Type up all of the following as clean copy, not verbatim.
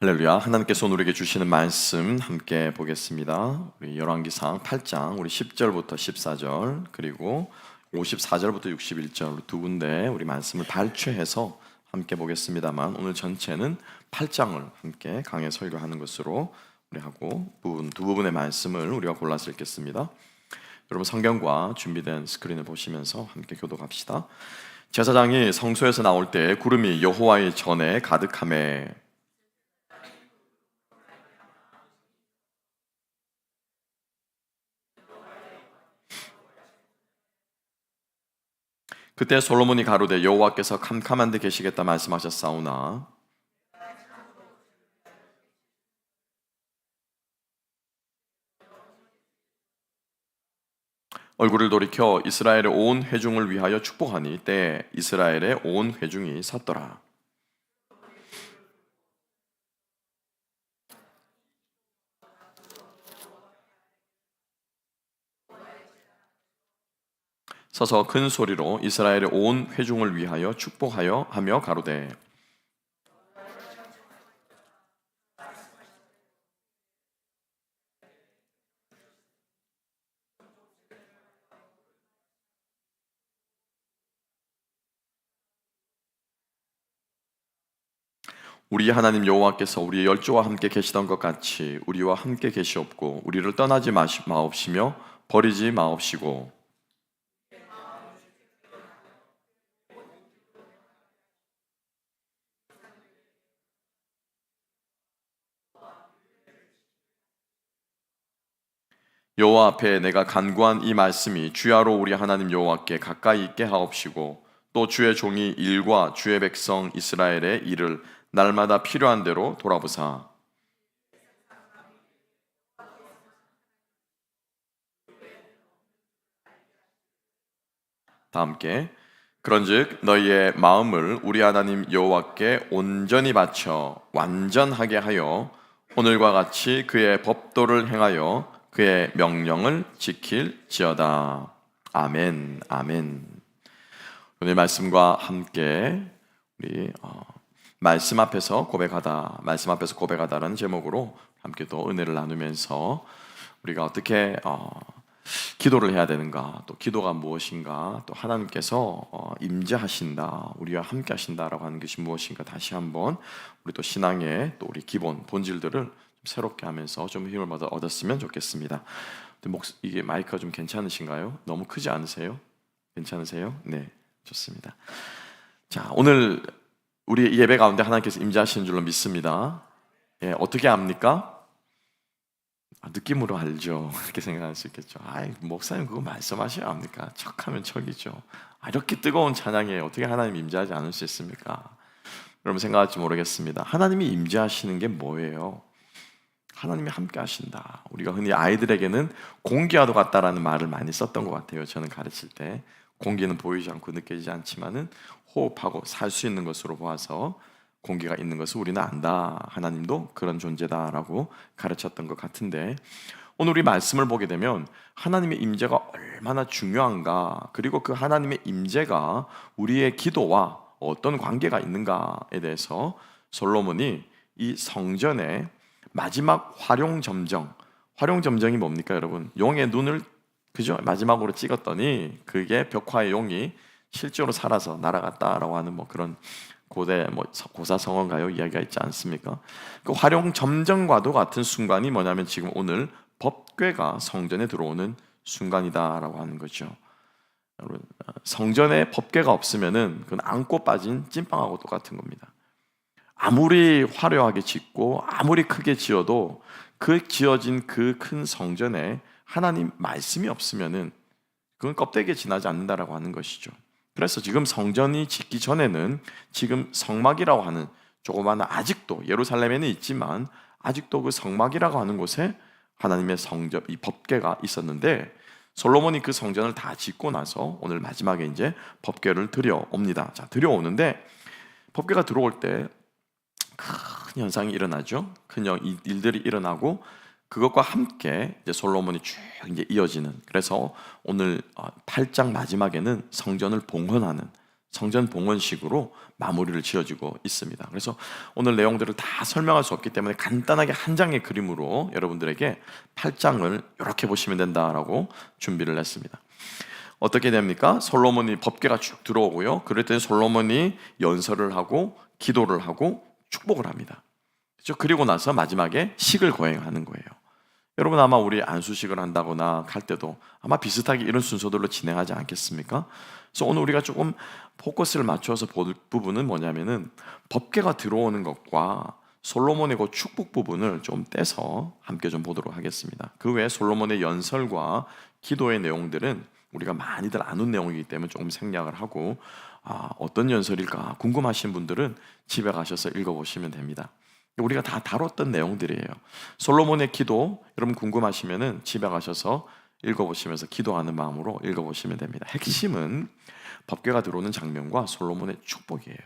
할렐루야. 하나님께서 오늘 우리에게 주시는 말씀 함께 보겠습니다. 우리 열왕기상 8장 우리 10절부터 14절 그리고 54절부터 61절 두 군데 우리 말씀을 발췌해서 함께 보겠습니다만, 오늘 전체는 8장을 함께 강해 설교하는 것으로 우리 하고 두 부분의 말씀을 우리가 골라서 읽겠습니다. 여러분 성경과 준비된 스크린을 보시면서 함께 교독합시다. 제사장이 성소에서 나올 때 구름이 여호와의 전에 가득하매 그때 솔로몬이 가로되 여호와께서 캄캄한 데 계시겠다 말씀하셨사오나 얼굴을 돌이켜 이스라엘의 온 회중을 위하여 축복하니 때에 이스라엘의 온 회중이 섰더라. 서서 큰 소리로 이스라엘의 온 회중을 위하여 축복하여 하며 가로되 우리 하나님 여호와께서 우리의 열조와 함께 계시던 것 같이 우리와 함께 계시옵고 우리를 떠나지 마옵시며 버리지 마옵시고 여호와 앞에 내가 간구한 이 말씀이 주야로 우리 하나님 여호와께 가까이 있게 하옵시고 또 주의 종이 일과 주의 백성 이스라엘의 일을 날마다 필요한 대로 돌아보사. 다 함께 그런즉 너희의 마음을 우리 하나님 여호와께 온전히 바쳐 완전하게 하여 오늘과 같이 그의 법도를 행하여 그의 명령을 지킬지어다. 아멘. 아멘. 오늘 말씀과 함께 우리 말씀 앞에서 고백하다라는 제목으로 함께 또 은혜를 나누면서 우리가 어떻게 기도를 해야 되는가, 또 기도가 무엇인가, 또 하나님께서 임재하신다, 우리와 함께 하신다라고 하는 것이 무엇인가 다시 한번 우리 또 신앙의 또 우리 기본 본질들을 새롭게 하면서 좀 힘을 얻었으면 좋겠습니다. 이게 마이크가 좀 괜찮으신가요? 너무 크지 않으세요? 괜찮으세요? 네, 좋습니다. 자, 오늘 우리 예배 가운데 하나님께서 임재하시는 줄로 믿습니다. 예, 어떻게 압니까? 느낌으로 알죠. 이렇게 생각할 수 있겠죠. 목사님 그거 말씀하셔야 합니까? 척하면 척이죠. 이렇게 뜨거운 찬양에 어떻게 하나님 임재하지 않을 수 있습니까? 여러분 생각할지 모르겠습니다. 하나님이 임재하시는 게 뭐예요? 하나님이 함께 하신다. 우리가 흔히 아이들에게는 공기와도 같다라는 말을 많이 썼던 것 같아요. 저는 가르칠 때 공기는 보이지 않고 느껴지지 않지만은 호흡하고 살 수 있는 것으로 보아서 공기가 있는 것을 우리는 안다. 하나님도 그런 존재다라고 가르쳤던 것 같은데, 오늘 우리 말씀을 보게 되면 하나님의 임재가 얼마나 중요한가, 그리고 그 하나님의 임재가 우리의 기도와 어떤 관계가 있는가에 대해서 솔로몬이 이 성전의 마지막 활용점정이 뭡니까 여러분? 용의 눈을 그죠? 마지막으로 찍었더니 그게 벽화의 용이 실제로 살아서 날아갔다라고 하는 그런 고대 고사성어인가요? 이야기가 있지 않습니까? 그 활용점정과도 같은 순간이 뭐냐면 지금 오늘 법궤가 성전에 들어오는 순간이다라고 하는 거죠. 여러분, 성전에 법궤가 없으면은 그건 안고 빠진 찐빵하고 똑같은 겁니다. 아무리 화려하게 짓고 아무리 크게 지어도 그 지어진 그 큰 성전에 하나님 말씀이 없으면은 그건 껍데기에 지나지 않는다라고 하는 것이죠. 그래서 지금 성전이 짓기 전에는 지금 성막이라고 하는 조그마한, 아직도 예루살렘에는 있지만 아직도 그 성막이라고 하는 곳에 하나님의 성전, 이 법궤가 있었는데, 솔로몬이 그 성전을 다 짓고 나서 오늘 마지막에 이제 법궤를 들여옵니다. 자, 들여오는데 법궤가 들어올 때 큰 현상이 일어나죠. 큰 일들이 일어나고 그것과 함께 이제 솔로몬이 쭉 이제 이어지는, 그래서 오늘 8장 마지막에는 성전을 봉헌하는, 성전 봉헌식으로 마무리를 지어지고 있습니다. 그래서 오늘 내용들을 다 설명할 수 없기 때문에 간단하게 한 장의 그림으로 여러분들에게 8장을 이렇게 보시면 된다라고 준비를 했습니다. 어떻게 됩니까? 솔로몬이 법궤가 쭉 들어오고요. 그럴 때 솔로몬이 연설을 하고 기도를 하고 축복을 합니다. 그렇죠? 그리고 나서 마지막에 식을 거행하는 거예요. 여러분 아마 우리 안수식을 한다거나 갈 때도 아마 비슷하게 이런 순서들로 진행하지 않겠습니까? 그래서 오늘 우리가 조금 포커스를 맞춰서 볼 부분은 뭐냐면은 법궤가 들어오는 것과 솔로몬의 그 축복 부분을 좀 떼서 함께 좀 보도록 하겠습니다. 그 외에 솔로몬의 연설과 기도의 내용들은 우리가 많이들 아는 내용이기 때문에 조금 생략을 하고 어떤 연설일까 궁금하신 분들은 집에 가셔서 읽어보시면 됩니다. 우리가 다 다뤘던 내용들이에요. 솔로몬의 기도 여러분 궁금하시면은 집에 가셔서 읽어보시면서 기도하는 마음으로 읽어보시면 됩니다. 핵심은 법궤가 들어오는 장면과 솔로몬의 축복이에요.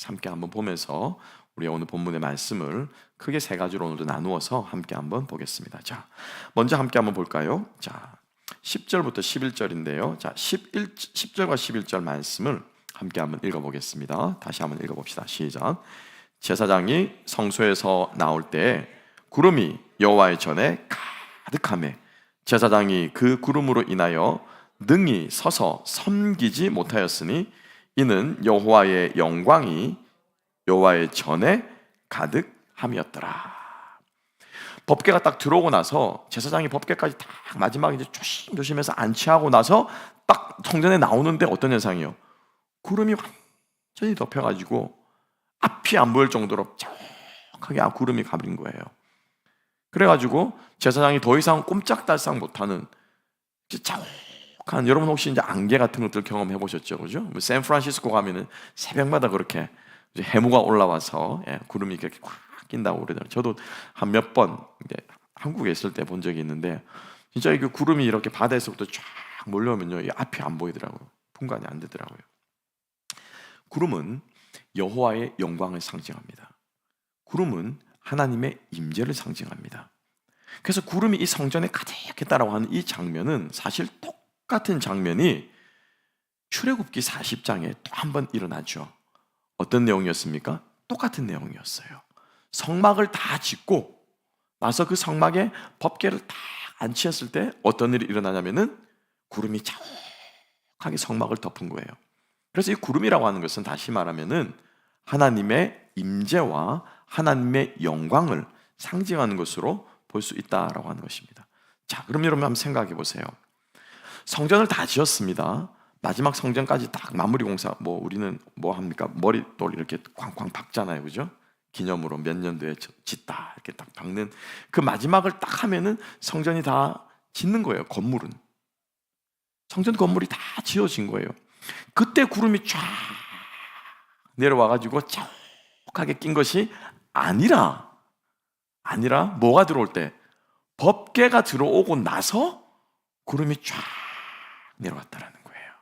함께 한번 보면서 우리가 오늘 본문의 말씀을 크게 세 가지로 오늘도 나누어서 함께 한번 보겠습니다. 자, 먼저 함께 한번 볼까요? 자, 10절부터 11절인데요. 자, 10절과 11절 말씀을 함께 한번 읽어보겠습니다. 다시 한번 읽어봅시다. 시작. 제사장이 성소에서 나올 때 구름이 여호와의 전에 가득하매 제사장이 그 구름으로 인하여 능히 서서 섬기지 못하였으니 이는 여호와의 영광이 여호와의 전에 가득함이었더라. 법궤가 딱 들어오고 나서 제사장이 법궤까지 딱 마지막에 이제 조심조심해서 안치하고 나서 딱 성전에 나오는데 어떤 현상이요? 구름이 완전히 덮여가지고 앞이 안 보일 정도로 쫙하게 구름이 가버린 거예요. 그래가지고 제사장이 더 이상 꼼짝달싹 못하는 자욱한, 여러분 혹시 이제 안개 같은 것들 경험해 보셨죠, 그죠? 뭐 샌프란시스코 가면은 새벽마다 그렇게 해무가 올라와서 구름이 이렇게 꽉 낀다고 그러더라고요. 저도 한 몇 번 한국에 있을 때 본 적이 있는데 진짜 이 구름이 이렇게 바다에서부터 쫙 몰려오면요, 이 앞이 안 보이더라고요. 분간이 안 되더라고요. 구름은 여호와의 영광을 상징합니다. 구름은 하나님의 임재를 상징합니다. 그래서 구름이 이 성전에 가득했다라고 하는 이 장면은 사실 똑같은 장면이 출애굽기 40장에 또 한 번 일어나죠. 어떤 내용이었습니까? 똑같은 내용이었어요. 성막을 다 짓고 나서 그 성막에 법궤를 다 안치했을 때 어떤 일이 일어나냐면은 구름이 자욱하게 성막을 덮은 거예요. 그래서 이 구름이라고 하는 것은 다시 말하면은 하나님의 임재와 하나님의 영광을 상징하는 것으로 볼 수 있다라고 하는 것입니다. 자, 그럼 여러분 한번 생각해 보세요. 성전을 다 지었습니다. 마지막 성전까지 딱 마무리 공사, 뭐 우리는 뭐 합니까? 머리돌 이렇게 쾅쾅 박잖아요, 그죠? 기념으로 몇 년도에 짓다 이렇게 딱 박는 그 마지막을 딱 하면은 성전이 다 짓는 거예요. 건물은 성전 건물이 다 지어진 거예요. 그때 구름이 쫙 내려와가지고 자욱하게 낀 것이 아니라 뭐가 들어올 때 법궤가 들어오고 나서 구름이 쫙 내려왔다라는 거예요.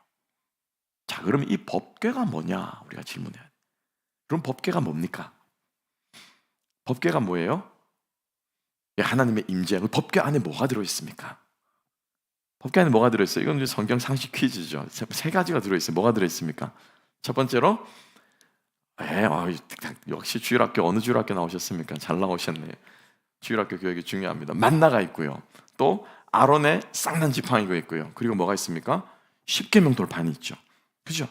자, 그러면 이 법궤가 뭐냐 우리가 질문해야 돼. 그럼 법궤가 뭡니까? 법궤가 뭐예요? 하나님의 임재. 법궤 안에 뭐가 들어있습니까? 법궤 안에 뭐가 들어있어요? 이건 이제 성경 상식 퀴즈죠. 세 가지가 들어있어요. 뭐가 들어있습니까? 첫 번째로 역시 주일학교, 어느 주일학교 나오셨습니까? 잘 나오셨네요. 주일학교 교육이 중요합니다. 만나가 있고요. 또 아론의 쌍난 지팡이가 있고요. 그리고 뭐가 있습니까? 십계명 돌판이 있죠. 그죠?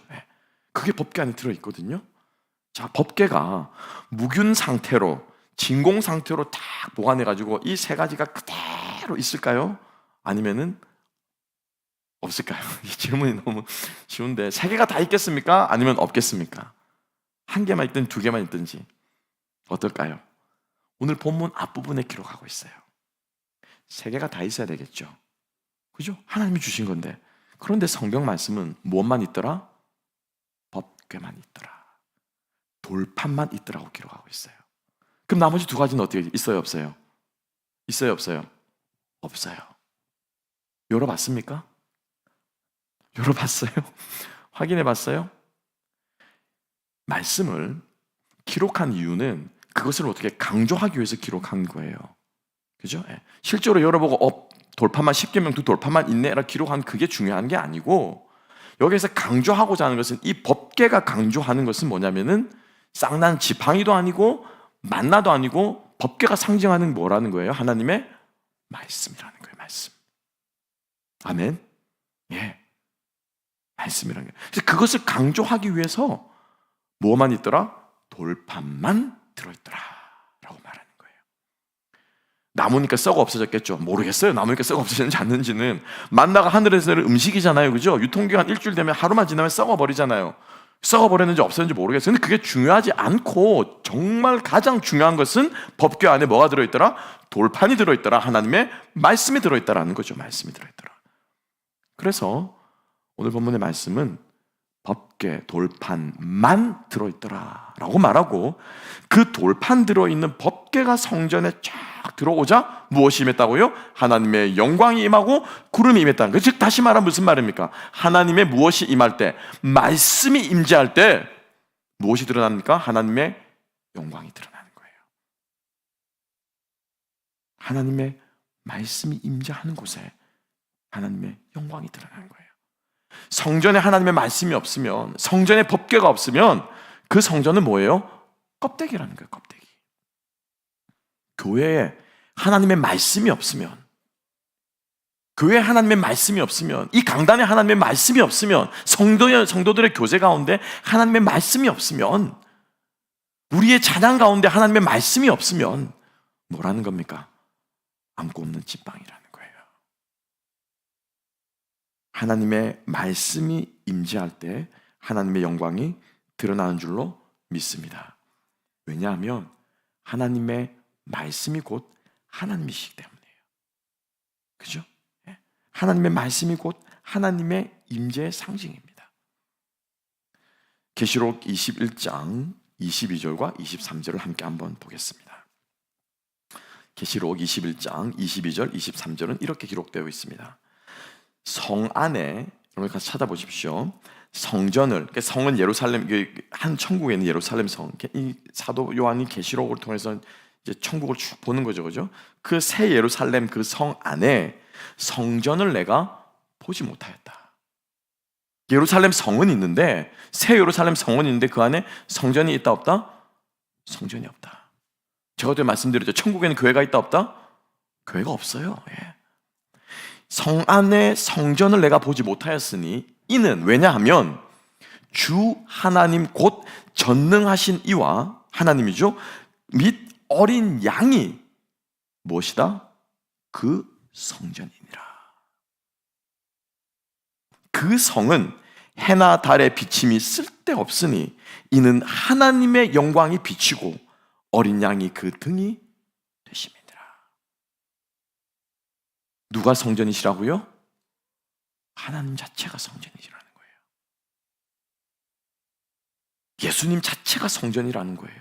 그게 법궤 안에 들어있거든요. 자, 법궤가 무균 상태로 진공 상태로 딱 보관해가지고 이 세 가지가 그대로 있을까요? 아니면은 없을까요? 이 질문이 너무 쉬운데 세 개가 다 있겠습니까? 아니면 없겠습니까? 한 개만 있든 두 개만 있든지 어떨까요? 오늘 본문 앞부분에 기록하고 있어요. 세 개가 다 있어야 되겠죠. 그죠? 하나님이 주신 건데. 그런데 성경 말씀은 무엇만 있더라? 법궤만 있더라. 돌판만 있더라고 기록하고 있어요. 그럼 나머지 두 가지는 어떻게 있어요? 없어요? 있어요? 없어요? 없어요. 열어봤습니까? 열어봤어요? 확인해 봤어요? 말씀을 기록한 이유는 그것을 어떻게 강조하기 위해서 기록한 거예요. 그죠? 실제로 열어보고 돌판만 10계명 두 돌판만 있네라 기록한 그게 중요한 게 아니고 여기서 강조하고자 하는 것은, 이 법궤가 강조하는 것은 뭐냐면은 쌍난 지팡이도 아니고 만나도 아니고, 법궤가 상징하는 뭐라는 거예요? 하나님의 말씀이라는 거예요. 말씀. 아멘. 예, 말씀이라는 거예요. 그래서 그것을 강조하기 위해서 뭐만 있더라? 돌판만 들어있더라 라고 말하는 거예요. 나무니까 썩어 없어졌겠죠. 모르겠어요. 나무니까 썩어 없어졌는지 않는지는. 만나가 하늘에서 내린 음식이잖아요, 그죠? 유통기한 일주일 되면, 하루만 지나면 썩어버리잖아요. 썩어버렸는지 없었는지 모르겠어요. 근데 그게 중요하지 않고, 정말 가장 중요한 것은 법궤 안에 뭐가 들어있더라? 돌판이 들어있더라. 하나님의 말씀이 들어있다라는 거죠. 말씀이 들어있더라. 그래서 오늘 본문의 말씀은 법궤 돌판만 들어있더라 라고 말하고, 그 돌판 들어있는 법궤가 성전에 쫙 들어오자 무엇이 임했다고요? 하나님의 영광이 임하고 구름이 임했다는 거예요. 즉 다시 말하면 무슨 말입니까? 하나님의 무엇이 임할 때, 말씀이 임재할 때 무엇이 드러납니까? 하나님의 영광이 드러나는 거예요. 하나님의 말씀이 임재하는 곳에 하나님의 영광이 드러나는 거예요. 성전에 하나님의 말씀이 없으면, 성전에 법궤가 없으면 그 성전은 뭐예요? 껍데기라는 거예요. 껍데기. 교회에 하나님의 말씀이 없으면, 교회에 하나님의 말씀이 없으면, 이 강단에 하나님의 말씀이 없으면, 성도들의 교제 가운데 하나님의 말씀이 없으면, 우리의 찬양 가운데 하나님의 말씀이 없으면 뭐라는 겁니까? 아무것도 없는 찐빵이라는 거예요. 하나님의 말씀이 임재할 때 하나님의 영광이 드러나는 줄로 믿습니다. 왜냐하면 하나님의 말씀이 곧 하나님이시기 때문이에요. 그죠? 하나님의 말씀이 곧 하나님의 임재의 상징입니다. 계시록 21장 22절과 23절을 함께 한번 보겠습니다. 계시록 21장 22절 23절은 이렇게 기록되어 있습니다. 성 안에, 여러분 같이 찾아보십시오. 성전을, 성은 예루살렘, 한 천국에 있는 예루살렘 성, 이 사도 요한이 계시록을 통해서 이제 천국을 쭉 보는 거죠, 그죠? 그 새 예루살렘 그 성 안에 성전을 내가 보지 못하였다. 예루살렘 성은 있는데, 새 예루살렘 성은 있는데 그 안에 성전이 있다 없다? 성전이 없다. 제가 어제 말씀드렸죠. 천국에는 교회가 있다 없다? 교회가 없어요. 예. 성 안에 성전을 내가 보지 못하였으니, 이는 왜냐하면 주 하나님 곧 전능하신 이와, 하나님이죠, 및 어린 양이 무엇이다? 그 성전이니라. 그 성은 해나 달의 비침이 쓸데없으니 이는 하나님의 영광이 비치고 어린 양이 그 등이 되심이니라. 누가 성전이시라고요? 하나님 자체가 성전이시라는 거예요. 예수님 자체가 성전이라는 거예요.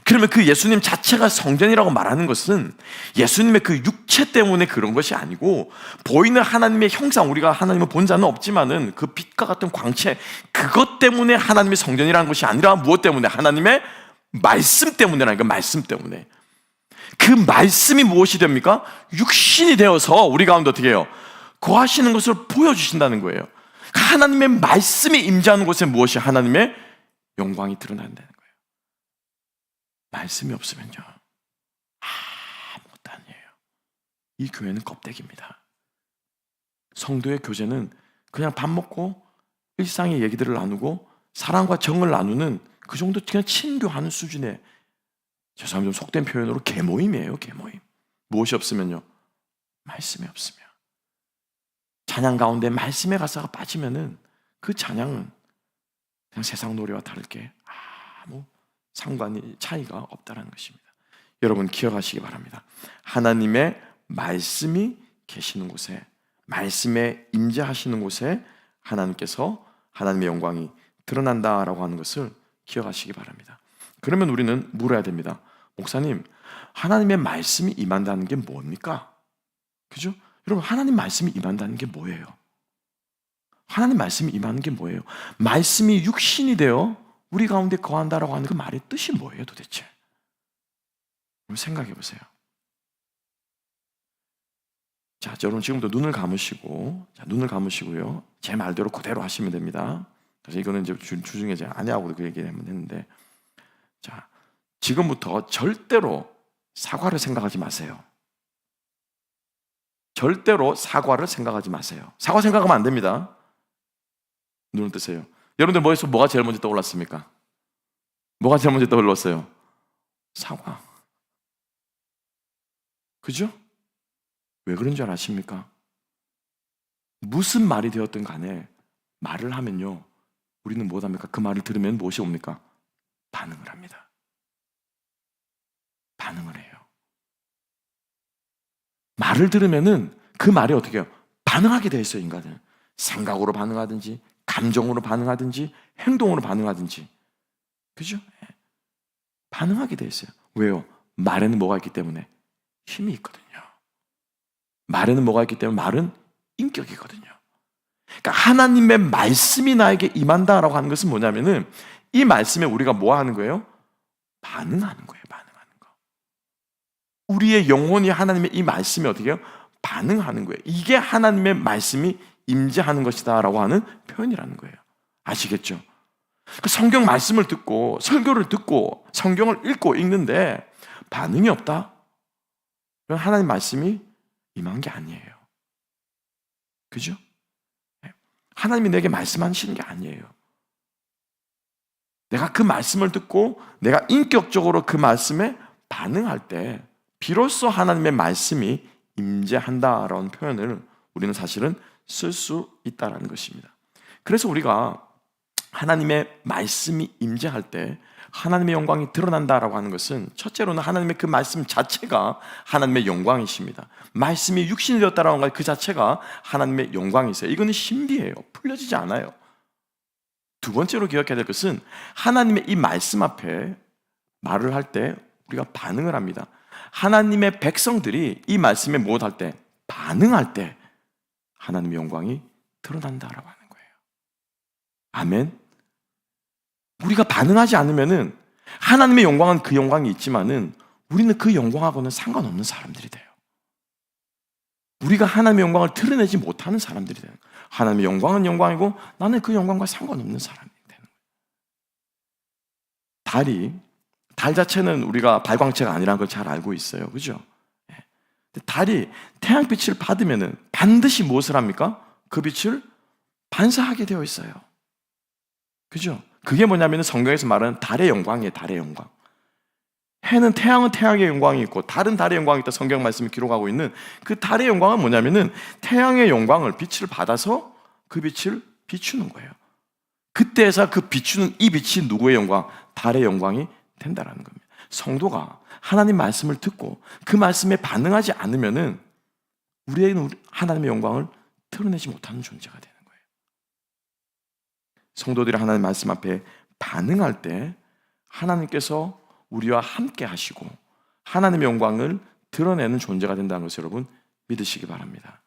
그러면 그 예수님 자체가 성전이라고 말하는 것은 예수님의 그 육체 때문에 그런 것이 아니고, 보이는 하나님의 형상, 우리가 하나님의 본자는 없지만은 그 빛과 같은 광채, 그것 때문에 하나님의 성전이라는 것이 아니라 무엇 때문에? 하나님의 말씀 때문이라니까. 말씀 때문에. 그 말씀이 무엇이 됩니까? 육신이 되어서 우리 가운데 어떻게 해요? 거하시는 것을 보여주신다는 거예요. 하나님의 말씀이 임재하는 곳에 무엇이? 하나님의 영광이 드러난다는 거예요. 말씀이 없으면요, 아무것도 아니에요. 이 교회는 껍데기입니다. 성도의 교제는 그냥 밥 먹고 일상의 얘기들을 나누고 사랑과 정을 나누는 그 정도, 그냥 친교하는 수준의, 죄송합니다, 좀 속된 표현으로 계모임이에요. 계모임. 무엇이 없으면요? 말씀이 없으면. 찬양 가운데 말씀의 가사가 빠지면은 그 찬양은 그냥 세상 노래와 다르게 아무 상관이, 차이가 없다는 것입니다. 여러분 기억하시기 바랍니다. 하나님의 말씀이 계시는 곳에, 말씀에 임재하시는 곳에 하나님께서, 하나님의 영광이 드러난다라고 하는 것을 기억하시기 바랍니다. 그러면 우리는 물어야 됩니다. 목사님, 하나님의 말씀이 임한다는 게 뭡니까? 그죠? 여러분, 하나님 말씀이 임한다는 게 뭐예요? 하나님 말씀이 임하는 게 뭐예요? 말씀이 육신이 되어 우리 가운데 거한다라고 하는 그 말의 뜻이 뭐예요, 도대체? 생각해 보세요. 자, 여러분 지금부터 눈을 감으시고, 자, 눈을 감으시고요. 제 말대로 그대로 하시면 됩니다. 그래서 이거는 이제 주중에 제 아내하고도 그 얘기를 했는데, 자, 지금부터 절대로 사과를 생각하지 마세요. 절대로 사과를 생각하지 마세요. 사과 생각하면 안 됩니다. 눈을 뜨세요. 여러분들 머릿속에 뭐가 제일 먼저 떠올랐습니까? 뭐가 제일 먼저 떠올랐어요? 사과. 그죠? 왜 그런 줄 아십니까? 무슨 말이 되었든 간에 말을 하면요, 우리는 뭐합니까? 그 말을 들으면 무엇이 옵니까? 반응을 합니다. 반응을 해요. 말을 들으면은 그 말이 어떻게 해요? 반응하게 돼 있어요, 인간은. 생각으로 반응하든지, 감정으로 반응하든지, 행동으로 반응하든지. 그죠? 반응하게 돼 있어요. 왜요? 말에는 뭐가 있기 때문에? 힘이 있거든요. 말에는 뭐가 있기 때문에 말은 인격이거든요. 그러니까 하나님의 말씀이 나에게 임한다라고 하는 것은 뭐냐면은 이 말씀에 우리가 뭐 하는 거예요? 반응하는 거예요. 반응하는 거. 우리의 영혼이 하나님의 이 말씀에 어떻게 해요? 반응하는 거예요. 이게 하나님의 말씀이 임재하는 것이다라고 하는 표현이라는 거예요. 아시겠죠? 그 성경 말씀을 듣고 설교를 듣고 성경을 읽고 읽는데 반응이 없다? 그건 하나님 말씀이 임한 게 아니에요. 그죠? 하나님이 내게 말씀하시는 게 아니에요. 내가 그 말씀을 듣고 내가 인격적으로 그 말씀에 반응할 때 비로소 하나님의 말씀이 임재한다라는 표현을 우리는 사실은 쓸 수 있다는 것입니다. 그래서 우리가 하나님의 말씀이 임재할 때 하나님의 영광이 드러난다라고 하는 것은 첫째로는 하나님의 그 말씀 자체가 하나님의 영광이십니다. 말씀이 육신이 되었다라는 것 그 자체가 하나님의 영광이세요. 이거는 신비해요. 풀려지지 않아요. 두 번째로 기억해야 될 것은 하나님의 이 말씀 앞에 말을 할 때 우리가 반응을 합니다. 하나님의 백성들이 이 말씀에 무엇할 때? 반응할 때 하나님의 영광이 드러난다라고 하는 거예요. 아멘. 우리가 반응하지 않으면은 하나님의 영광은 그 영광이 있지만은 우리는 그 영광하고는 상관없는 사람들이 돼요. 우리가 하나님의 영광을 드러내지 못하는 사람들이 돼요. 하나님의 영광은 영광이고 나는 그 영광과 상관없는 사람이 되는 거예요. 달 자체는 우리가 발광체가 아니라는 걸 잘 알고 있어요. 그죠? 달이 태양빛을 받으면은 반드시 무엇을 합니까? 그 빛을 반사하게 되어 있어요. 그죠? 그게 뭐냐면 성경에서 말하는 달의 영광이에요. 달의 영광. 태양은 태양의 영광이 있고 달은 달의 영광이 있다. 성경 말씀이 기록하고 있는 그 달의 영광은 뭐냐면은 태양의 영광을 빛을 받아서 그 빛을 비추는 거예요. 그때에서 그 비추는 이 빛이 누구의 영광? 달의 영광이 된다라는 겁니다. 성도가 하나님 말씀을 듣고 그 말씀에 반응하지 않으면은 우리의 하나님의 영광을 드러내지 못하는 존재가 되는 거예요. 성도들이 하나님 말씀 앞에 반응할 때 하나님께서 우리와 함께 하시고 하나님의 영광을 드러내는 존재가 된다는 것을 여러분 믿으시기 바랍니다.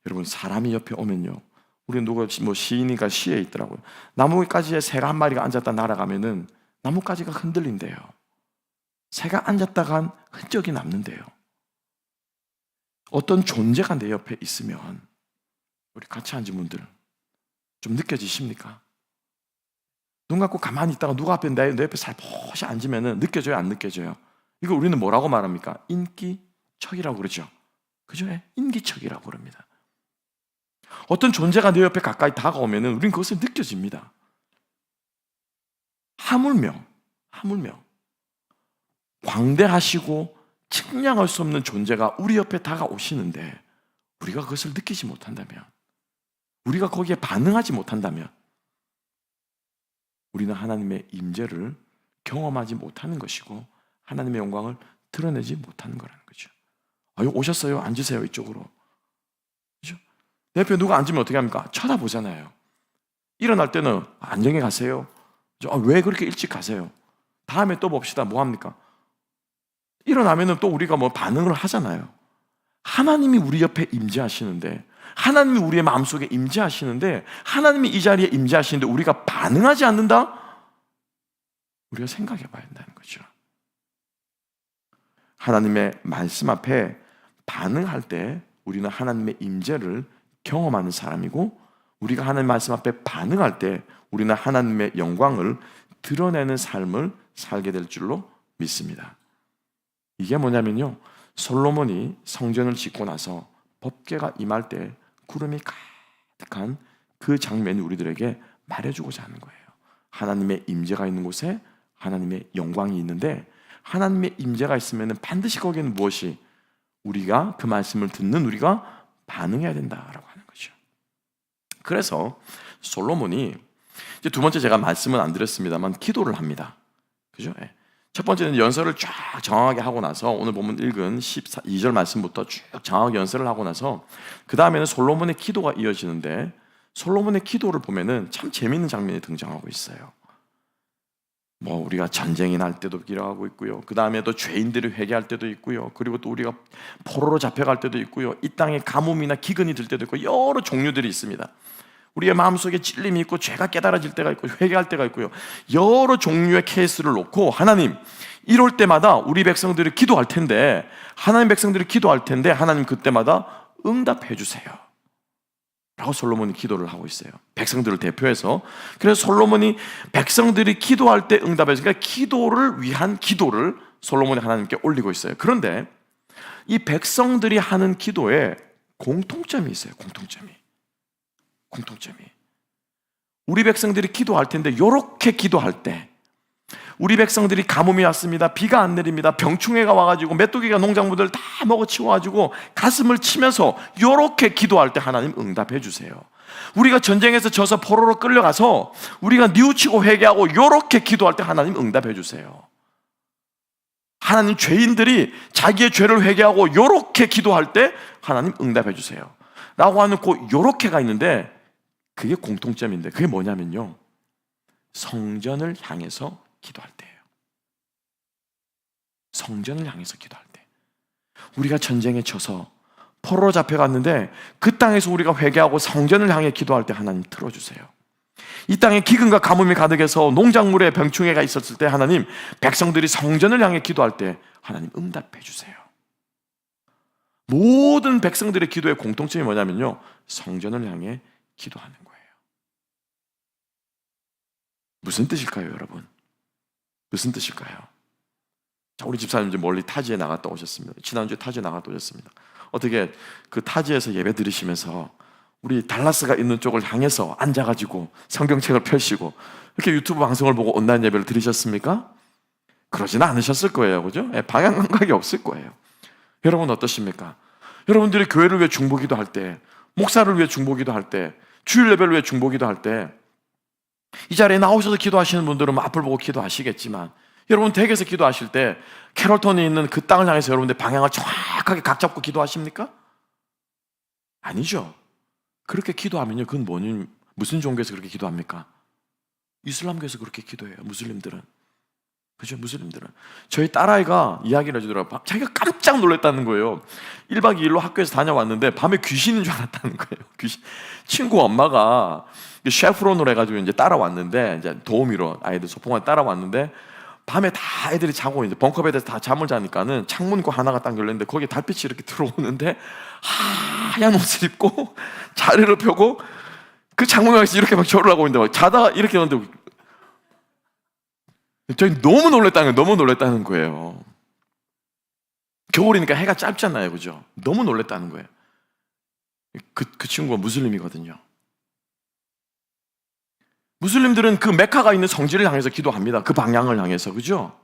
여러분 사람이 옆에 오면요, 우리 누가 시인이가 시에 있더라고요. 나무가지에 새가 한 마리가 앉았다 날아가면은 나뭇가지가 흔들린대요. 새가 앉았다가 한 흔적이 남는데요. 어떤 존재가 내 옆에 있으면 우리 같이 앉은 분들 좀 느껴지십니까? 눈 감고 가만히 있다가 누가 앞에 내 옆에 살포시 앉으면 느껴져요? 안 느껴져요? 이거 우리는 뭐라고 말합니까? 인기척이라고 그러죠. 그죠? 인기척이라고 그럽니다. 어떤 존재가 내 옆에 가까이 다가오면 우리는 그것을 느껴집니다. 하물며 광대하시고 측량할 수 없는 존재가 우리 옆에 다가오시는데 우리가 그것을 느끼지 못한다면, 우리가 거기에 반응하지 못한다면 우리는 하나님의 임재를 경험하지 못하는 것이고 하나님의 영광을 드러내지 못하는 거라는 거죠. 오셨어요? 앉으세요. 이쪽으로. 그렇죠? 내 옆에 누가 앉으면 어떻게 합니까? 쳐다보잖아요. 일어날 때는 안녕히 가세요. 왜 그렇게 일찍 가세요? 다음에 또 봅시다. 뭐 합니까? 일어나면은 또 우리가 반응을 하잖아요. 하나님이 우리 옆에 임재하시는데, 하나님이 우리의 마음속에 임재하시는데, 하나님이 이 자리에 임재하시는데 우리가 반응하지 않는다? 우리가 생각해 봐야 된다는 거죠. 하나님의 말씀 앞에 반응할 때 우리는 하나님의 임재를 경험하는 사람이고, 우리가 하나님 말씀 앞에 반응할 때 우리는 하나님의 영광을 드러내는 삶을 살게 될 줄로 믿습니다. 이게 뭐냐면요, 솔로몬이 성전을 짓고 나서 법궤가 임할 때 구름이 가득한 그 장면이 우리들에게 말해주고자 하는 거예요. 하나님의 임재가 있는 곳에 하나님의 영광이 있는데, 하나님의 임재가 있으면 반드시 거기에는 무엇이, 우리가 그 말씀을 듣는 우리가 반응해야 된다라고 하는 거죠. 그래서 솔로몬이 이제 두 번째, 제가 말씀은 안 드렸습니다만 기도를 합니다. 그죠? 첫 번째는 연설을 쫙 정확하게 하고 나서, 오늘 보면 읽은 12절 말씀부터 쭉 정확하게 연설을 하고 나서 그 다음에는 솔로몬의 기도가 이어지는데, 솔로몬의 기도를 보면은 참 재미있는 장면이 등장하고 있어요. 우리가 전쟁이 날 때도 기도하고 있고요. 그 다음에 또 죄인들이 회개할 때도 있고요. 그리고 또 우리가 포로로 잡혀갈 때도 있고요. 이 땅에 가뭄이나 기근이 들 때도 있고, 여러 종류들이 있습니다. 우리의 마음속에 찔림이 있고, 죄가 깨달아질 때가 있고, 회개할 때가 있고요. 여러 종류의 케이스를 놓고, 하나님, 이럴 때마다 우리 백성들이 기도할 텐데, 하나님 백성들이 기도할 텐데, 하나님 그때마다 응답해 주세요 라고 솔로몬이 기도를 하고 있어요. 백성들을 대표해서. 그래서 솔로몬이 백성들이 기도할 때 응답해서, 그러니까 기도를 위한 기도를 솔로몬이 하나님께 올리고 있어요. 그런데 이 백성들이 하는 기도에 공통점이 있어요. 공통점이. 우리 백성들이 기도할 텐데, 이렇게 기도할 때, 우리 백성들이 가뭄이 왔습니다. 비가 안 내립니다. 병충해가 와가지고 메뚜기가 농작물들 다 먹어치워가지고 가슴을 치면서 이렇게 기도할 때 하나님 응답해 주세요. 우리가 전쟁에서 져서 포로로 끌려가서 우리가 뉘우치고 회개하고 이렇게 기도할 때 하나님 응답해 주세요. 하나님, 죄인들이 자기의 죄를 회개하고 이렇게 기도할 때 하나님 응답해 주세요 라고 하는 그 요렇게가 있는데, 그게 공통점인데, 그게 뭐냐면요, 성전을 향해서 기도할 때예요. 성전을 향해서 기도할 때, 우리가 전쟁에 져서 포로로 잡혀갔는데 그 땅에서 우리가 회개하고 성전을 향해 기도할 때 하나님 들어주세요. 이 땅에 기근과 가뭄이 가득해서 농작물에 병충해가 있었을 때 하나님, 백성들이 성전을 향해 기도할 때 하나님 응답해 주세요. 모든 백성들의 기도의 공통점이 뭐냐면요, 성전을 향해 기도하는 거예요. 무슨 뜻일까요, 여러분? 무슨 뜻일까요? 자, 우리 집사님 이제 멀리 타지에 나갔다 오셨습니다. 지난주에 타지에 나갔다 오셨습니다. 어떻게 그 타지에서 예배 드리시면서 우리 달라스가 있는 쪽을 향해서 앉아가지고 성경책을 펼치고 이렇게 유튜브 방송을 보고 온라인 예배를 드리셨습니까? 그러지는 않으셨을 거예요. 그죠? 방향 감각이 없을 거예요. 여러분 어떠십니까? 여러분들이 교회를 위해 중보기도 할 때, 목사를 위해 중보기도 할 때, 주일 예배를 위해 중보기도 할 때, 이 자리에 나오셔서 기도하시는 분들은 앞을 보고 기도하시겠지만, 여러분 댁에서 기도하실 때 캐롤턴에 있는 그 땅을 향해서 여러분들 방향을 정확하게 각 잡고 기도하십니까? 아니죠. 그렇게 기도하면요, 그건 무슨 종교에서 그렇게 기도합니까? 이슬람교에서 그렇게 기도해요. 무슬림들은. 그죠? 무슬림들은. 저희 딸아이가 이야기를 해주더라고요. 자기가 깜짝 놀랐다는 거예요. 1박 2일로 학교에서 다녀왔는데 밤에 귀신인 줄 알았다는 거예요. 귀신. 친구 엄마가 셰프론으로 해가지고 이제 따라왔는데, 이제 도우미로 아이들 소풍을 따라왔는데, 밤에 다 애들이 자고 이제 벙커베드에서 다 잠을 자니까는 창문고 하나가 딱 열렸는데 거기에 달빛이 이렇게 들어오는데, 하얀 옷을 입고 자리를 펴고 그 창문에서 이렇게 막 절을 하고 있는데, 막 자다가 이렇게 했는데, 저희 너무 놀랐다는 거예요. 너무 놀랐다는 거예요. 겨울이니까 해가 짧잖아요. 그죠? 너무 놀랐다는 거예요. 그 친구가 무슬림이거든요. 무슬림들은 그 메카가 있는 성지를 향해서 기도합니다. 그 방향을 향해서. 그죠?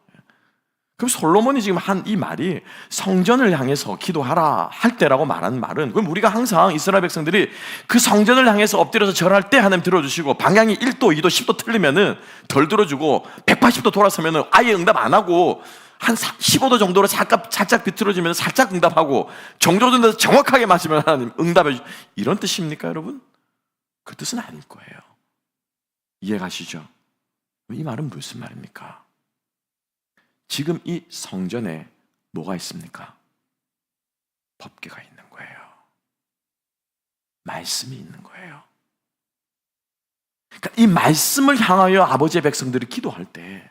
그럼 솔로몬이 지금 한 이 말이 성전을 향해서 기도하라 할 때라고 말하는 말은, 그럼 우리가 항상 이스라엘 백성들이 그 성전을 향해서 엎드려서 절할 때 하나님 들어주시고, 방향이 1도, 2도, 10도 틀리면은 덜 들어주고, 180도 돌아서면은 아예 응답 안 하고, 한 15도 정도로 살짝 비틀어지면 살짝 응답하고, 정조준 데서 정확하게 맞으면 하나님 응답해 주, 이런 뜻입니까, 여러분? 그 뜻은 아닐 거예요. 이해가시죠? 이 말은 무슨 말입니까? 지금 이 성전에 뭐가 있습니까? 법궤가 있는 거예요. 말씀이 있는 거예요. 그러니까 이 말씀을 향하여 아버지의 백성들이 기도할 때,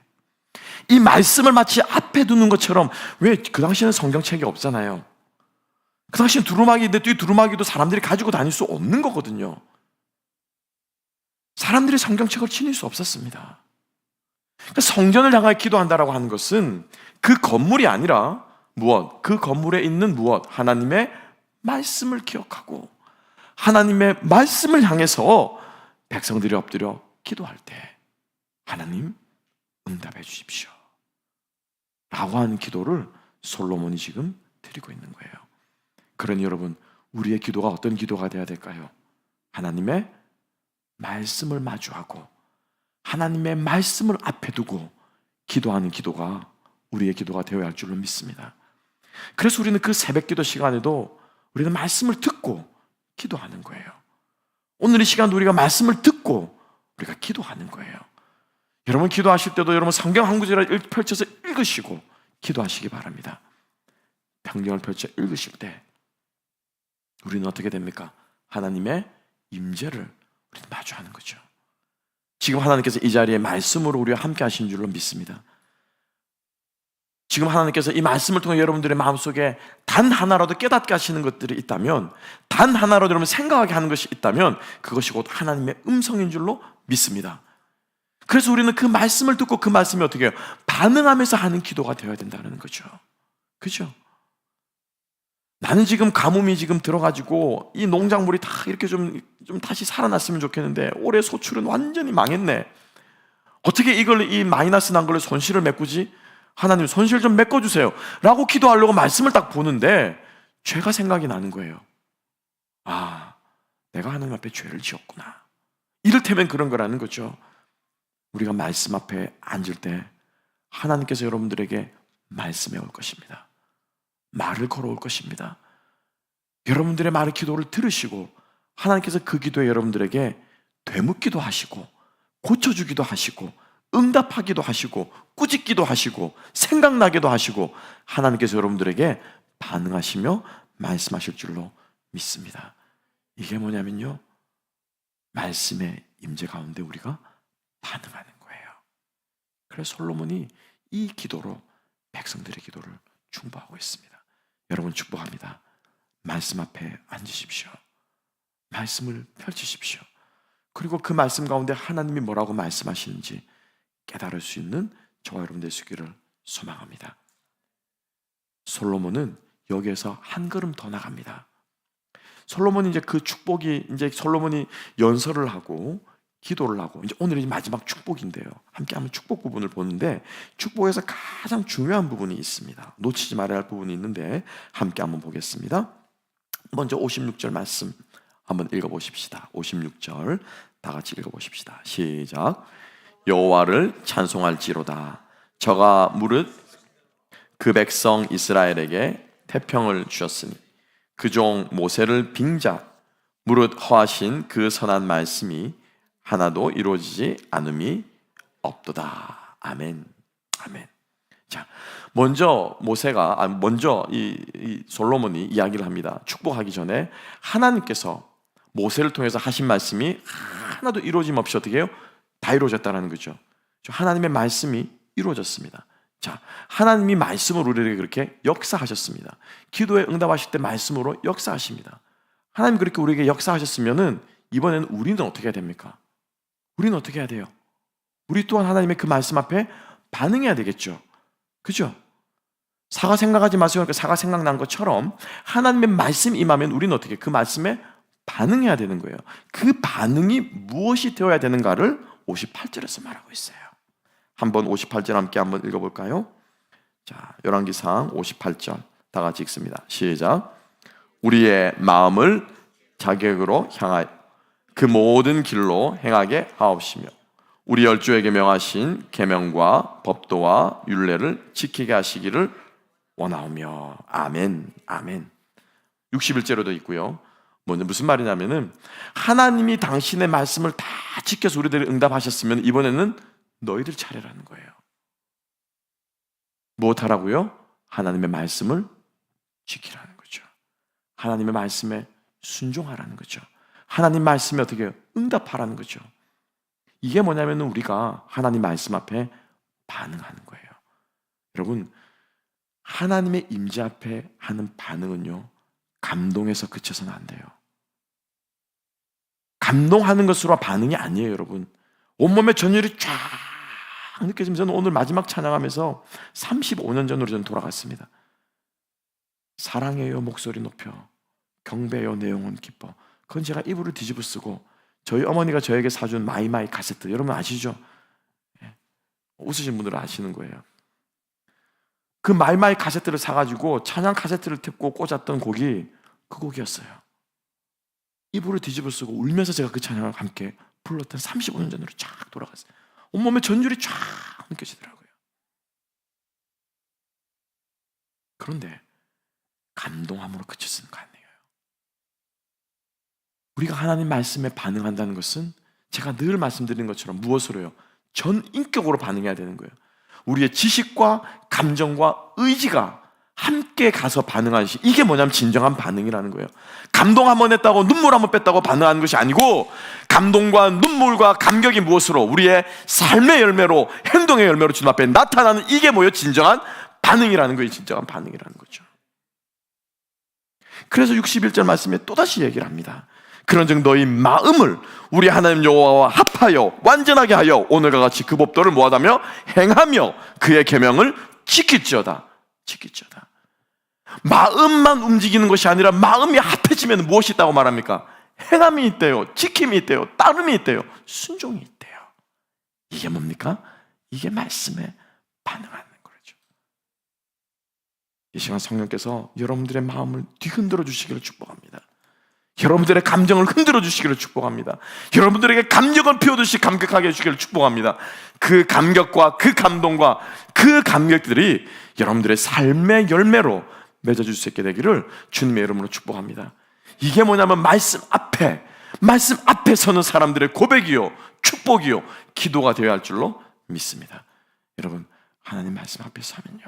이 말씀을 마치 앞에 두는 것처럼, 왜 그 당시에는 성경책이 없잖아요. 그 당시엔 두루마기인데 이 두루마기도 사람들이 가지고 다닐 수 없는 거거든요. 사람들이 성경책을 지닐 수 없었습니다. 그러니까 성전을 향하여 기도한다라고 하는 것은 그 건물이 아니라 무엇? 그 건물에 있는 무엇? 하나님의 말씀을 기억하고 하나님의 말씀을 향해서 백성들이 엎드려 기도할 때 하나님 응답해 주십시오 라고 하는 기도를 솔로몬이 지금 드리고 있는 거예요. 그러니 여러분, 우리의 기도가 어떤 기도가 되어야 될까요? 하나님의 말씀을 마주하고 하나님의 말씀을 앞에 두고 기도하는 기도가 우리의 기도가 되어야 할 줄로 믿습니다. 그래서 우리는 그 새벽 기도 시간에도 우리는 말씀을 듣고 기도하는 거예요. 오늘 이 시간도 우리가 말씀을 듣고 우리가 기도하는 거예요. 여러분 기도하실 때도 여러분 성경 한 구절을 펼쳐서 읽으시고 기도하시기 바랍니다. 성경을 펼쳐 읽으실 때 우리는 어떻게 됩니까? 하나님의 임재를 우리는 마주하는 거죠. 지금 하나님께서 이 자리에 말씀으로 우리와 함께 하신 줄로 믿습니다. 지금 하나님께서 이 말씀을 통해 여러분들의 마음속에 단 하나라도 깨닫게 하시는 것들이 있다면, 단 하나라도 여러분 생각하게 하는 것이 있다면 그것이 곧 하나님의 음성인 줄로 믿습니다. 그래서 우리는 그 말씀을 듣고 그 말씀이 어떻게 해요? 반응하면서 하는 기도가 되어야 된다는 거죠. 그죠? 나는 지금 가뭄이 지금 들어가지고 이 농작물이 다 이렇게 좀 다시 살아났으면 좋겠는데 올해 소출은 완전히 망했네. 어떻게 이 마이너스 난 걸로 손실을 메꾸지? 하나님 손실 좀 메꿔주세요 라고 기도하려고 말씀을 딱 보는데 죄가 생각이 나는 거예요. 아, 내가 하나님 앞에 죄를 지었구나. 이를테면 그런 거라는 거죠. 우리가 말씀 앞에 앉을 때 하나님께서 여러분들에게 말씀해 올 것입니다. 말을 걸어올 것입니다. 여러분들의 말의 기도를 들으시고 하나님께서 그 기도에 여러분들에게 되묻기도 하시고 고쳐주기도 하시고 응답하기도 하시고 꾸짖기도 하시고 생각나기도 하시고 하나님께서 여러분들에게 반응하시며 말씀하실 줄로 믿습니다. 이게 뭐냐면요, 말씀의 임재 가운데 우리가 반응하는 거예요. 그래서 솔로몬이 이 기도로 백성들의 기도를 충보하고 있습니다. 여러분 축복합니다. 말씀 앞에 앉으십시오. 말씀을 펼치십시오. 그리고 그 말씀 가운데 하나님이 뭐라고 말씀하시는지 깨달을 수 있는 저와 여러분 되시기를 소망합니다. 솔로몬은 여기에서 한 걸음 더 나갑니다. 솔로몬이 이제 그 축복이 이제 솔로몬이 연설을 하고 기도를 하고 이제 오늘이 마지막 축복인데요. 함께 한번 축복 부분을 보는데 축복에서 가장 중요한 부분이 있습니다. 놓치지 말아야 할 부분이 있는데 함께 한번 보겠습니다. 먼저 56절 말씀 한번 읽어보십시다. 56절 다 같이 읽어보십시다. 시작. 여호와를 찬송할지로다. 저가 무릇 그 백성 이스라엘에게 태평을 주셨으니 그 종 모세를 빙자 무릇 허하신 그 선한 말씀이 하나도 이루어지지 않음이 없도다. 아멘. 아멘. 자, 먼저 이 솔로몬이 이야기를 합니다. 축복하기 전에 하나님께서 모세를 통해서 하신 말씀이 하나도 이루어짐 없이 어떻게 해요? 다 이루어졌다는 거죠. 하나님의 말씀이 이루어졌습니다. 자, 하나님이 말씀으로 우리에게 그렇게 역사하셨습니다. 기도에 응답하실 때 말씀으로 역사하십니다. 하나님 그렇게 우리에게 역사하셨으면은 이번에는 우리는 어떻게 해야 됩니까? 우리는 어떻게 해야 돼요? 우리 또한 하나님의 그 말씀 앞에 반응해야 되겠죠. 그죠? 사과 생각하지 마세요. 그러니까 사과 생각난 것처럼 하나님의 말씀이 임하면 우리는 어떻게 그 말씀에 반응해야 되는 거예요. 그 반응이 무엇이 되어야 되는가를 58절에서 말하고 있어요. 한번 58절 함께 한번 읽어볼까요? 자, 열왕기상 58절 다 같이 읽습니다. 시작. 우리의 마음을 자격으로 향하여 그 모든 길로 행하게 하옵시며 우리 열조에게 명하신 계명과 법도와 율례를 지키게 하시기를 원하오며. 아멘. 아멘. 61절에도 있고요. 무슨 말이냐면은 하나님이 당신의 말씀을 다 지켜서 우리들이 응답하셨으면 이번에는 너희들 차례라는 거예요. 무엇하라고요? 하나님의 말씀을 지키라는 거죠. 하나님의 말씀에 순종하라는 거죠. 하나님 말씀에 어떻게 해요? 응답하라는 거죠. 이게 뭐냐면 우리가 하나님 말씀 앞에 반응하는 거예요. 여러분, 하나님의 임재 앞에 하는 반응은요, 감동에서 그쳐서는 안 돼요. 감동하는 것으로 반응이 아니에요, 여러분. 온몸에 전율이 쫙 느껴지면서 저는 오늘 마지막 찬양하면서 35년 전으로 저는 돌아갔습니다. 사랑해요 목소리 높여, 경배요 내 영혼 기뻐. 그건 제가 이불을 뒤집어 쓰고 저희 어머니가 저에게 사준 마이마이 카세트, 여러분 아시죠? 웃으신 분들은 아시는 거예요. 그 마이마이 카세트를 사가지고 찬양 카세트를 듣고 꽂았던 곡이 그 곡이었어요. 이불을 뒤집어 쓰고 울면서 제가 그 찬양을 함께 불렀던 35년 전으로 쫙 돌아갔어요. 온몸에 전율이 쫙 느껴지더라고요. 그런데 감동함으로 그쳤으면 안 돼요. 우리가 하나님 말씀에 반응한다는 것은 제가 늘 말씀드리는 것처럼 무엇으로요? 전 인격으로 반응해야 되는 거예요. 우리의 지식과 감정과 의지가 함께 가서 반응하는 시, 이게 뭐냐면 진정한 반응이라는 거예요. 감동 한번 했다고 눈물 한번 뺐다고 반응하는 것이 아니고, 감동과 눈물과 감격이 무엇으로? 우리의 삶의 열매로, 행동의 열매로 주님 앞에 나타나는, 이게 뭐예요? 진정한 반응이라는 거예요. 진정한 반응이라는 거죠. 그래서 61절 말씀에 또다시 얘기를 합니다. 그런즉 너희 마음을 우리 하나님 여호와와 합하여 완전하게 하여 오늘과 같이 그 법도를 뭐하다며? 행하며 그의 계명을 지킬지어다. 지킬지어다. 마음만 움직이는 것이 아니라 마음이 합해지면 무엇이 있다고 말합니까? 행함이 있대요. 지킴이 있대요. 따름이 있대요. 순종이 있대요. 이게 뭡니까? 이게 말씀에 반응하는 거죠. 이 시간 성령께서 여러분들의 마음을 뒤흔들어 주시기를 축복합니다. 여러분들의 감정을 흔들어 주시기를 축복합니다. 여러분들에게 감격을 피워주시 감격하게 해주시기를 축복합니다. 그 감격과 그 감동과 그 감격들이 여러분들의 삶의 열매로 맺어줄 수 있게 되기를 주님의 이름으로 축복합니다. 이게 뭐냐면 말씀 앞에 서는 사람들의 고백이요, 축복이요, 기도가 되어야 할 줄로 믿습니다. 여러분, 하나님 말씀 앞에 서면요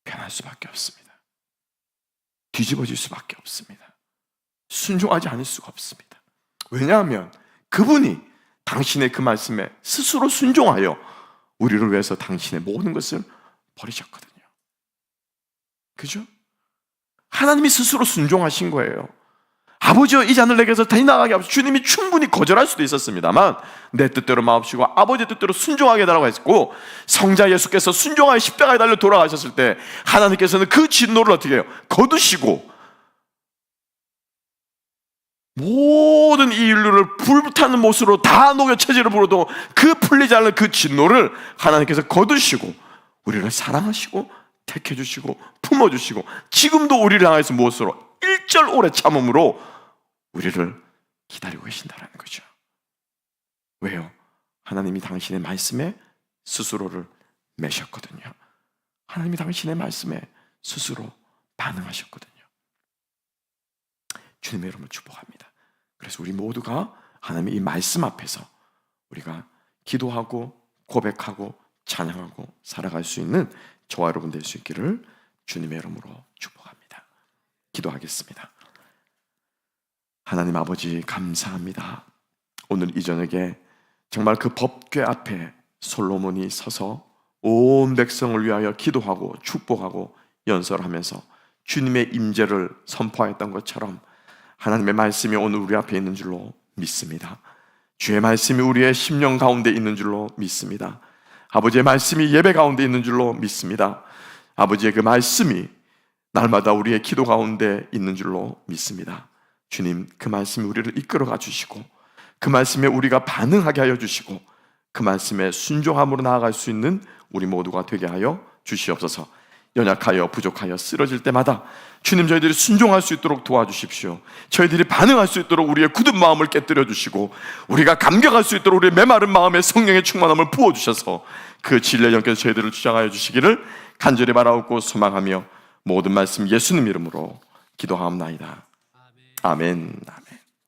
변할 수밖에 없습니다. 뒤집어질 수밖에 없습니다. 순종하지 않을 수가 없습니다. 왜냐하면 그분이 당신의 그 말씀에 스스로 순종하여 우리를 위해서 당신의 모든 것을 버리셨거든요. 그죠? 하나님이 스스로 순종하신 거예요. 아버지여 이 잔을 내게서 다시 나가게 하옵소서. 주님이 충분히 거절할 수도 있었습니다만 내 뜻대로 마옵시고 아버지의 뜻대로 순종하게 해달라고 했고, 성자 예수께서 순종하여 십자가에 달려 돌아가셨을 때 하나님께서는 그 진노를 어떻게 해요? 거두시고 모든 이 인류를 불타는 못으로 다 녹여 체질을 부어도 그 풀리지 않는 그 진노를 하나님께서 거두시고 우리를 사랑하시고 택해주시고 품어주시고 지금도 우리를 향해서 무엇으로? 1절 오래 참음으로 우리를 기다리고 계신다는 거죠. 왜요? 하나님이 당신의 말씀에 스스로를 매셨거든요. 하나님이 당신의 말씀에 스스로 반응하셨거든요. 주님의 이름을 축복합니다. 그래서 우리 모두가 하나님의 이 말씀 앞에서 우리가 기도하고 고백하고 찬양하고 살아갈 수 있는 저와 여러분 될 수 있기를 주님의 이름으로 축복합니다. 기도하겠습니다. 하나님 아버지 감사합니다. 오늘 이 저녁에 정말 그 법궤 앞에 솔로몬이 서서 온 백성을 위하여 기도하고 축복하고 연설하면서 주님의 임재를 선포하였던 것처럼 하나님의 말씀이 오늘 우리 앞에 있는 줄로 믿습니다. 주의 말씀이 우리의 심령 가운데 있는 줄로 믿습니다. 아버지의 말씀이 예배 가운데 있는 줄로 믿습니다. 아버지의 그 말씀이 날마다 우리의 기도 가운데 있는 줄로 믿습니다. 주님, 그 말씀이 우리를 이끌어가 주시고 그 말씀에 우리가 반응하게 하여 주시고 그 말씀에 순종함으로 나아갈 수 있는 우리 모두가 되게 하여 주시옵소서. 연약하여 부족하여 쓰러질 때마다 주님 저희들이 순종할 수 있도록 도와주십시오. 저희들이 반응할 수 있도록 우리의 굳은 마음을 깨뜨려 주시고 우리가 감격할 수 있도록 우리의 메마른 마음에 성령의 충만함을 부어주셔서 그 진리의 영께서 저희들을 주장하여 주시기를 간절히 바라옵고 소망하며 모든 말씀 예수님 이름으로 기도하옵나이다. 아멘. 아멘.